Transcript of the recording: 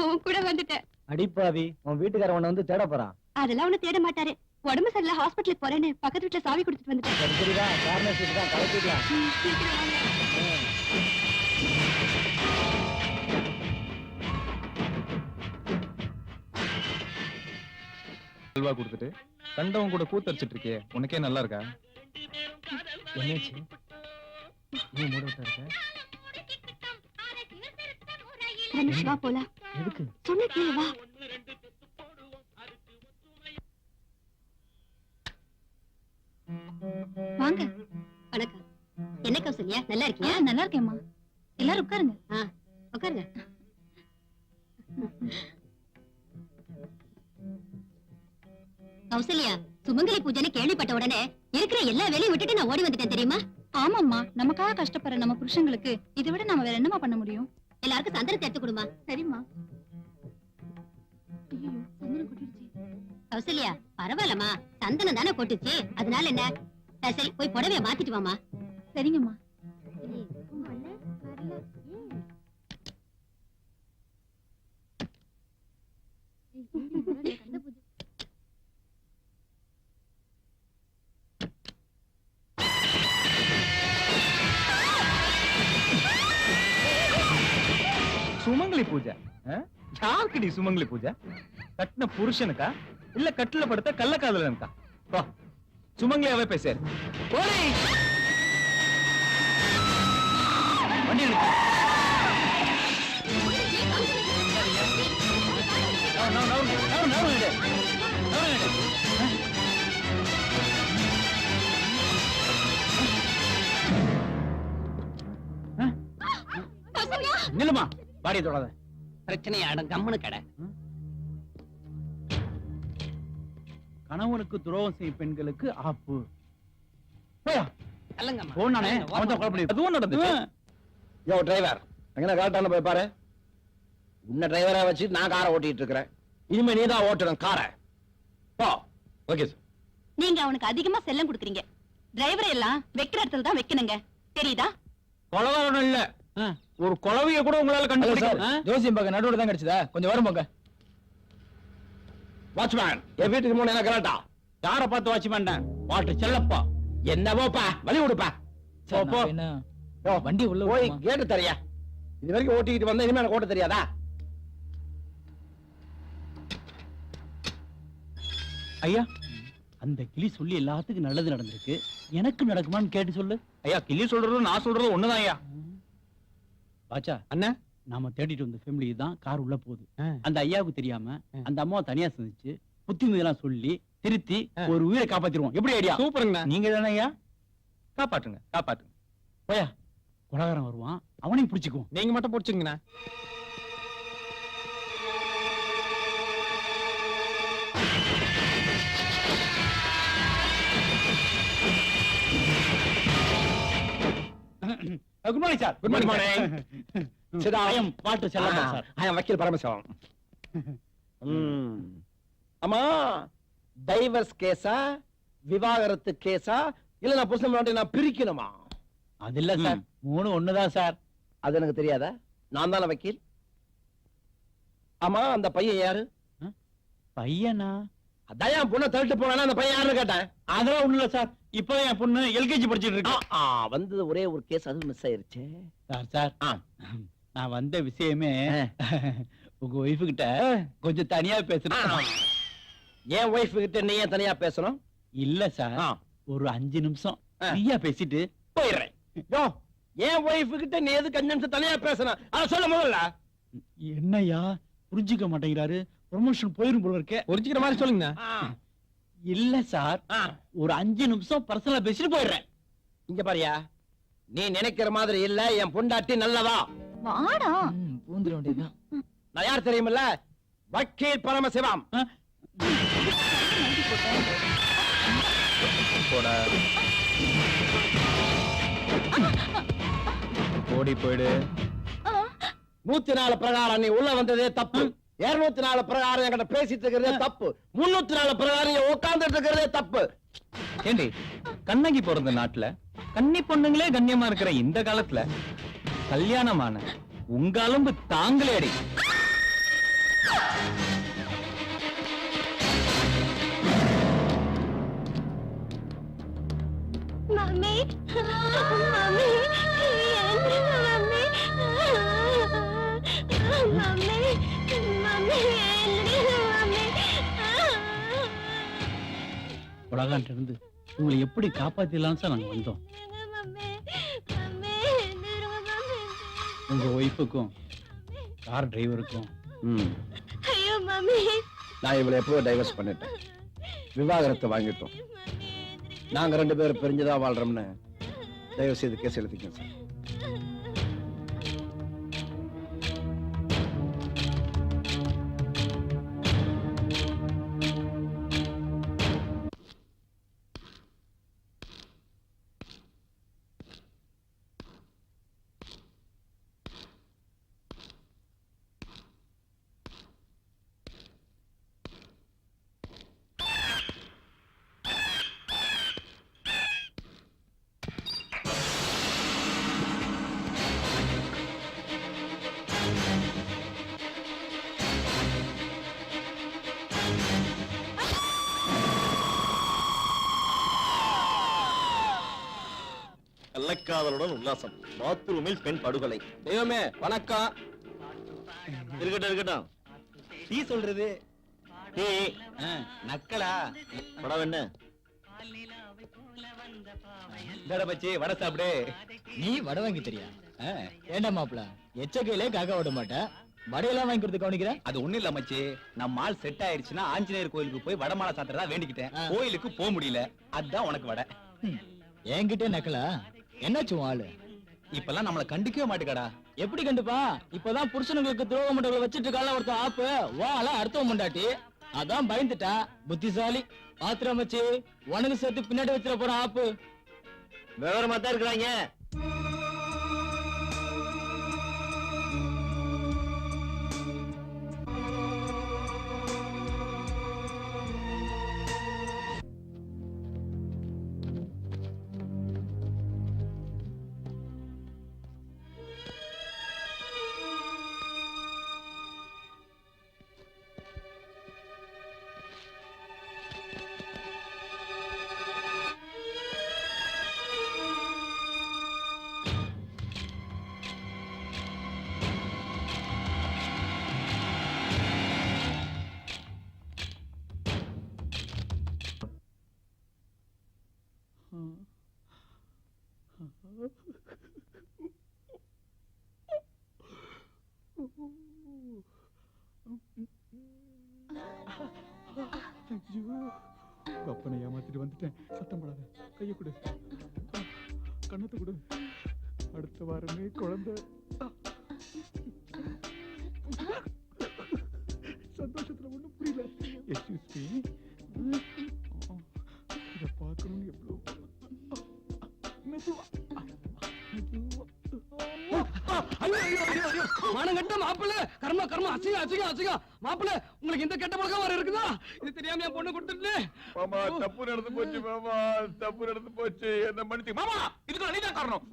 உன் கூட வந்துட்டேன். அடிப்பாவி, உன் வீட்டுக்காரன் உன்னை வந்து தேட போறான். அதெல்லாம் ஒண்ணு தேட மாட்டாரு. உடம்பு சரியில்ல, ஹாஸ்பிட்டலுக்கு போறேன்னு பக்கத்து வீட்டுல சாவி கொடுத்துட்டு வந்துட்டேன். சரிதான், காரணம் தான் கலக்கிக்கலாம். சீக்கிரம் வாங்க. அல்வா கொடுத்துட்டு கண்டவன் கூட கூத்தரிச்சிட்டு இருக்கே, உனக்கே நல்லா இருக்கா? என்னாச்சு? நீ மூடவிட்டா இருக்க? ரமேஷ் வா போலாம். எதுக்கு? சொன்ன கேளு வா. வாங்க. வணக்கம். என்ன கௌசல்யா, நல்லா இருக்கியா? நல்லா இருக்கேம்மா. எல்லாரும் உட்காருங்க. உட்காருங்க. கௌசல்யா, சுமங்கலி பூஜைன்னு கேள்விப்பட்ட உடனே இருக்கிற எல்லா வேலையும் விட்டுட்டு நான் ஓடி வந்துட்டேன் தெரியுமா? ஆமாம்மா, நமக்காக கஷ்டப்படுற நம்ம புருஷங்களுக்கு இதை விட நாம வேற என்னமா பண்ண முடியும்? எல்லாருக்கும் சந்தனத்தை எடுத்து கொடுமா. சரிம்மா. கௌசல்யா, பரவாயில்லம்மா, சந்தனம் தானே கொட்டுச்சு, அதனால என்ன? சரி, போய் புடவைய மாத்திட்டு வாமா. சரிங்கம்மா. சுமங்கலி பூஜை? யாருக்குடி சுமங்கலி பூஜை? கட்டின புருஷனுக்கா இல்ல கட்டில படுத்த கள்ளக்காதலனுக்கா? சுமங்கலியாவே பேசாரு. நில்லுமா, பாடிய தொடாத. பிரச்சனையாட கம்முனு கடை. கணவனுக்கு துரோகம் செய்யும் பெண்களுக்கு ஆப்பு. அதுவும் நடந்துச்சு. யோ டிரைவர், எங்க காட்டான போய் பாரு. உன்ன டிரைவரா வச்சு நான் காரை ஓட்டிட்டு இருக்கிறேன். இனிமே நீ தான் ஓட்டணும் காரை. Okay sir. நீங்க அவனுக்கு அதிகமா செல்லம் கொடுக்குறீங்க. டிரைவர் எல்லாம் வைக்கிற இடத்துல தான் வைக்கணுங்க, தெரியுதா? கொலகாரம் இல்ல, ஒரு கொலவைய கூட உங்களால கண்டுபிடிக்க. ஜோசியம் பார்க்க நடுவோட தான் கிடைச்சதா? கொஞ்சம் வரும் போங்க. வாட்ச்மேன், என் வீட்டுக்கு முன்ன என்ன கலாட்டா? யார பார்த்து வாட்ச்மேன்? வாட்டு செல்லப்பா. என்னவோப்பா, வழி விடுப்பா. வண்டி உள்ள போய் கேட்டு தரியா? இது வரைக்கும் ஓட்டிக்கிட்டு வந்தா இனிமே எனக்கு ஓட்ட தெரியாதா? ஐயா, அந்த கிளி சொல்லி எல்லாத்துக்கும் நல்லது நடந்திருக்கு, எனக்கு நடக்குமான்னு கேட்டு சொல்லு. ஐயா, கிளி சொல்றதும் நான் சொல்றதும் ஒண்ணுதான் ஐயா. பாச்சா அண்ணா, நாம தேடிட்டு வந்த ஃபேமிலி தான் கார் உள்ள போகுது. அந்த ஐயாவுக்கு தெரியாம அந்த அம்மாவை தனியா சந்திச்சு புத்திமதியெல்லாம் சொல்லி திருத்தி ஒரு உயிரை காப்பாத்திடுவோம். எப்படி ஐடியா? சூப்பருங்க. நீங்க தானே ஐயா? காப்பாற்றுங்க, காப்பாற்றுங்க. போயா, கொலகாரம் வருவான், அவனையும் பிடிச்சுக்குவோம். நீங்க மட்டும் பிடிச்சுங்கண்ணா. Good morning sir. Good morning. சிதாயம் பாட்டு செல்லப்பா சார். ஐயம் வக்கீல் பரமசிவம். அம்மா, டைவர்ஸ் கேஸா, விவாகரத்து கேஸா, இல்ல நான் புருஷன் நான் பிரிக்கணுமா? அது இல்ல சார், மூணு ஒண்ணுதான் சார். அது எனக்கு தெரியாதா? நான் தானே வக்கீல். ஆமா, அந்த பையன் யாரு? பையனா? அதான் என் பொண்ணை தள்ளிட்டு போனா அந்த பையன் யாருன்னு கேட்டேன். அதெல்லாம் ஒண்ணு இல்ல சார், இப்ப என் பொண்ணு எல்கேஜி படிச்சிட்டு இருக்கா. வந்தது ஒரே ஒரு கேஸ், அது மிஸ் ஆயிருச்சு சார். சார், நான் வந்த விஷயமே உங்க ஒய்ஃபு கிட்ட கொஞ்சம் தனியா பேசுறேன். என் ஒய்ஃப் கிட்ட நீ ஏன் தனியா பேசணும்? இல்ல சார், ஒரு 5 நிமிஷம் ஃப்ரீயா பேசிட்டு போயிடுறேன். என் ஒய்ஃப் கிட்ட நீ எதுக்கு 5 நிமிஷம் தனியா பேசணும்? அத சொல்ல முதல்ல. என்னையா புரிஞ்சுக்க மாட்டேங்கிறாரு? ப்ரமோஷன் போயிரும் போல இருக்கே. புரிஞ்சுக்கிற மாதிரி சொல்லுங்க. இல்ல சார், ஒரு 5 நிமிஷம் பர்சனலா பேசிட்டு போயிடுறேன். இங்க பாரியா, நீ நினைக்கிற மாதிரி இல்ல, என் பொண்டாட்டி நல்லவா. வாடா, பூந்துட வேண்டியதுதான். நான் யார் தெரியுமில்ல? வக்கீல் பரமசிவம். ஓடி போயிடு. 104 பிரகாரம் நீ உள்ள வந்ததே தப்பு. 204 பிரகாரம் என்கிட்ட பேசிட்டு இருக்கிறதே தப்பு. 304 பிரகாரம் நீ உட்கார்ந்துட்டு இருக்கிறதே தப்பு. ஏண்டி, கண்ணகி பிறந்த நாட்டுல கன்னி பொண்ணுங்களே கண்ணியமா இருக்கிற இந்த காலத்துல கல்யாணமான உங்க அலும்பு தாங்களேடி. மம்மி எந்திரிங்க மம்மி மம்மி மம்மி எந்திரிங்க மம்மி உலகான்ட்டு இருந்து உங்களை எப்படி காப்பாத்திடலாம் சார் நாங்க வந்தோம். மம்மி மம்மி எந்திரிங்க மம்மி உங்க ஒய்ஃபுக்கும் கார் டிரைவருக்கும் ஐயோ மம்மி நான் இவளை எப்போ டைவர்ஸ் பண்ணிட்டேன். விவாகரத்தை வாங்கிட்டோம். நாங்க 2 பேரும் பிரிஞ்சுதான் வாழ்றோம்னு தயவு செய்து கேஸ் எழுதிக்கங்க சார். கள்ளக்காதலுடன் உல்லாசம், பாத்ரூமில் பெண் படுகொலை. தெய்வமே வணக்கம். இருக்கட்டும். டீ சொல்றது டீ நக்கலா படம் என்ன? பச்சி வடை சாப்பிடு. நீ வடை வாங்கி தெரியா? ஏண்டா மாப்பிள எச்சக்கையிலே காக்க விட மாட்டேன், வடையெல்லாம் வாங்கி கொடுத்து கவனிக்கிற. அது ஒண்ணு இல்ல மச்சி, நம்ம ஆள் செட் ஆயிடுச்சுன்னா ஆஞ்சநேயர் கோயிலுக்கு போய் வடமாலை சாத்துறதா வேண்டிக்கிட்டேன். கோயிலுக்கு போக முடியல, அதான் உனக்கு வடை. என்கிட்ட நக்கலா? என்னாச்சு உன் ஆளு? இப்பெல்லாம் நம்மள கண்டுக்கவே மாட்டுக்கடா. எப்படி கண்டுப்பா? இப்பதான் புருஷனுங்களுக்கு துரோக மண்டபங்களை வச்சிட்டு இருக்கால ஒருத்தன் ஆப்பு, வாழ அடுத்தவன் முண்டாட்டி, அதான் பயந்துட்டா. புத்திசாலி. பாத்திரம் வச்சு உனக்கு சேர்த்து பின்னாடி வச்சிட போறான் ஆப்பு. விவரமா தான் இருக்கிறாங்க. அப்பனை ஏமாத்திட்டு வந்துட்டேன். சத்தம் போடாத, கைய கொடு, கண்ணத்தை கொடு. அடுத்த வாரமே குழந்தை. சந்தோஷத்துல ஒண்ணும் புரியல. எக்ஸ்கியூஸ் மீ, இத பார்க்கணும்னு எவ்வளவு மெதுவா மானங்கட்ட மாப்பிள்ள, கர்ம கர்ம, அசிங்க அசிங்க அசிங்க. மாப்பிள்ள உங்களுக்கு இந்த கெட்ட பழக்கம் வர இருக்குதா? இது தெரியாம என் பொண்ணு கொடுத்துட்டு. மாமா தப்பு நடந்து போச்சு, மாமா தப்பு நடந்து போச்சு, என்ன மன்னிச்சு. மாமா இதுக்கு நீதான் காரணம்.